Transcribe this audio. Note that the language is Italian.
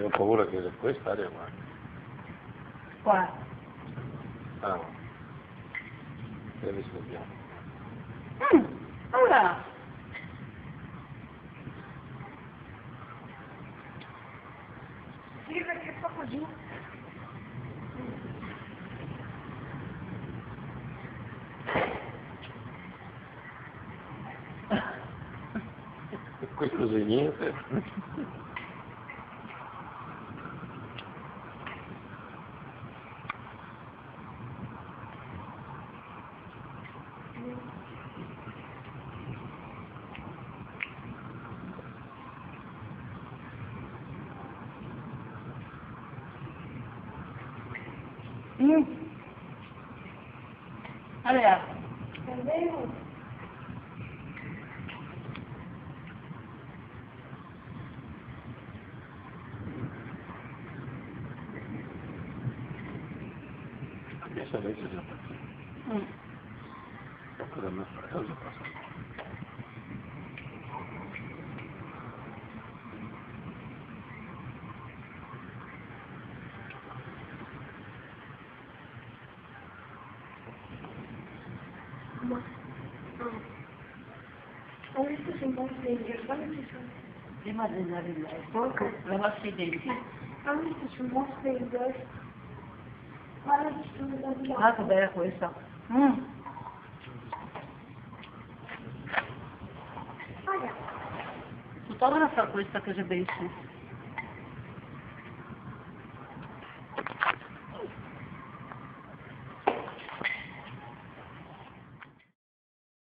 Ho paura che questa aria Qua. Ah, no. E adesso vediamo. Ora. Sì, perché fa così. Questo è niente. Allora. Adesso invece già cosa non fa? Cosa passa? Adesso sono un po' sveglio, quando ci sono? Prima di andare in letto, lavassi i denti. Adesso sono un po' sveglio. Guarda ci sono da di là. Ah, che bella questa. Guarda. Fotografa questa che c'è bellissima.